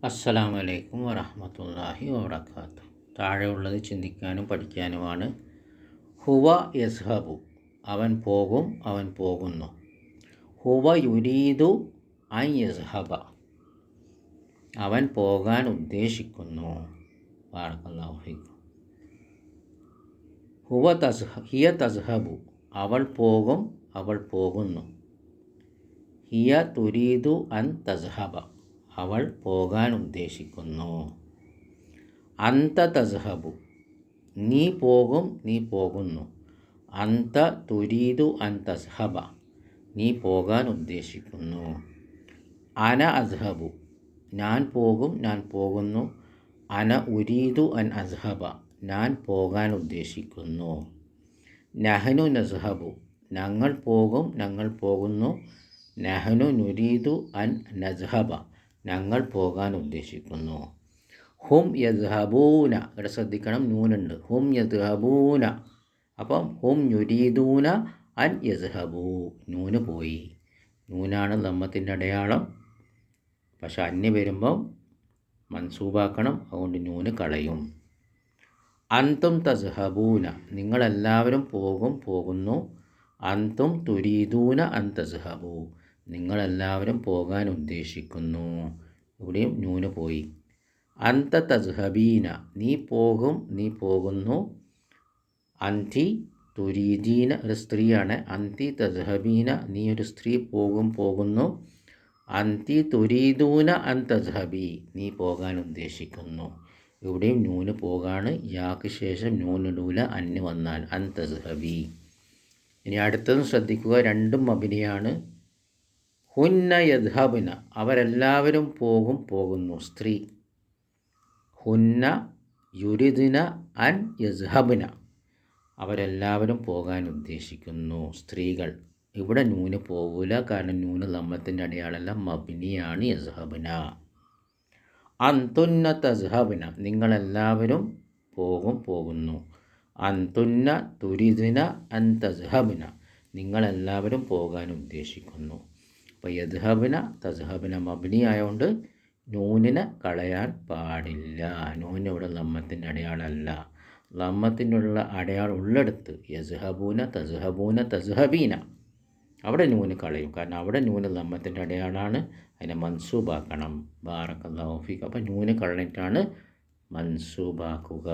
അസ്സലാമു അലൈക്കും വറഹ്മത്തുള്ളാഹി വബറകാതുഹു. താഴെയുള്ളത് ചിന്തിക്കാനും പഠിക്കാനുമാണ്. ഹുവ യസ്ഹബു, അവൻ പോകും, അവൻ പോകുന്നു. ഹുവ യുരീദു അൻ യസ്ഹബ, അവൻ പോകാൻ ഉദ്ദേശിക്കുന്നു. ബാറക്കല്ലാഹു ഫീക്കും. ഹിയ തസ്ഹബു, അവൾ പോകും, അവൾ പോകുന്നു. ഹിയ തുരീദു അൻ തസ്ഹബ, അവൾ പോകാൻ ഉദ്ദേശിക്കുന്നു. അന്ത തസ്ഹബു, നീ പോകും, നീ പോകുന്നു. അന്ത തുരീദു അൻ തസ്ഹബ, നീ പോകാൻ ഉദ്ദേശിക്കുന്നു. അന അസ്ഹബു, ഞാൻ പോകും, ഞാൻ പോകുന്നു. അന ഉരീദു അൻ അസ്ഹബ, ഞാൻ പോകാൻ ഉദ്ദേശിക്കുന്നു. നഹ്നു നസ്ഹബു, ഞങ്ങൾ പോകും, ഞങ്ങൾ പോകുന്നു. നഹ്നു നുരീദു അൻ നസ്ഹബ, ഞങ്ങൾ പോകാൻ ഉദ്ദേശിക്കുന്നു. ഹും യദ്ഹബൂന, ഇവിടെ ശ്രദ്ധിക്കണം, നൂനുണ്ട്. ഹും യദ്ഹബൂന, അപ്പം ഹും യുരീദൂന അൻ യസ്ഹബൂ, നൂന് പോയി. നൂനാണ് ദമ്മത്തിൻ്റെ അടയാളം. പക്ഷെ അന്യ വരുമ്പം മൻസൂബാക്കണം, അതുകൊണ്ട് നൂന് കളയും. അന്തും തസ്ഹബൂന, നിങ്ങളെല്ലാവരും പോകും, പോകുന്നു. അന്തും തുരീദൂന അൻ തസ്ഹബൂ, നിങ്ങളെല്ലാവരും പോകാൻ ഉദ്ദേശിക്കുന്നു. ഇവിടെയും നൂന് പോയി. അന്ത തസ്ഹബീന, നീ പോകും, നീ പോകുന്നു. അന്തി തുരീദീന, ഒരു സ്ത്രീയാണ്. അന്തി തസ്ഹബീന, നീ ഒരു സ്ത്രീ പോകും, പോകുന്നു. അന്തി തുരീദൂന അൻ തസ്ഹബി, നീ പോകാൻ ഉദ്ദേശിക്കുന്നു. ഇവിടെയും നൂന് പോകാണ്. യാക്ക് ശേഷം നൂനിടൂല, അന്ന് വന്നാൽ അൻ തസ്ഹബി. ഇനി അടുത്തതും ശ്രദ്ധിക്കുക, രണ്ടും മബ്നിയാണ്. ഹുന്ന യദ്ഹബ്ന, അവരെല്ലാവരും പോകും, പോകുന്നു. സ്ത്രീ. ഹുന്ന യുരിദ്ന അൻ യസ്ഹബ്ന, അവരെല്ലാവരും പോകാൻ ഉദ്ദേശിക്കുന്നു. സ്ത്രീകൾ. ഇവിടെ നൂന് പോകൂല, കാരണം നൂന് ലമ്മത്തിൻ്റെ അടയാളമല്ല, മബ്നിയാണ്. യസ്ഹബ്ന. അന്തുന്ന തസ്ഹബ്ന, നിങ്ങളെല്ലാവരും പോകും, പോകുന്നു. അന്തുന്ന തുരിദ്ന അൻ തസ്ഹബ്ന, നിങ്ങളെല്ലാവരും പോകാൻ ഉദ്ദേശിക്കുന്നു. അപ്പോൾ യദ്ഹബ്ന തസ്ഹബ്ന മബ്നി ആയതുകൊണ്ട് നൂനിനെ കളയാൻ പാടില്ല. നൂന് ഇവിടെ ലമ്മത്തിൻ്റെ അടയാളമല്ല. ലമ്മത്തിനുള്ള അടയാളം ഉള്ളിടത്ത് യസ്ഹബൂന, തസ്ഹബൂന, തസ്ഹബീന, അവിടെ നൂന് കളയും. കാരണം അവിടെ നൂന് ലമ്മത്തിൻ്റെ അടയാളമാണ്, അതിനെ മൻസൂബാക്കണം. ബാറക്കല്ലാഹു ഫീക്ക്. അപ്പോൾ നൂന് കളഞ്ഞിട്ടാണ് മൻസൂബാക്കുക.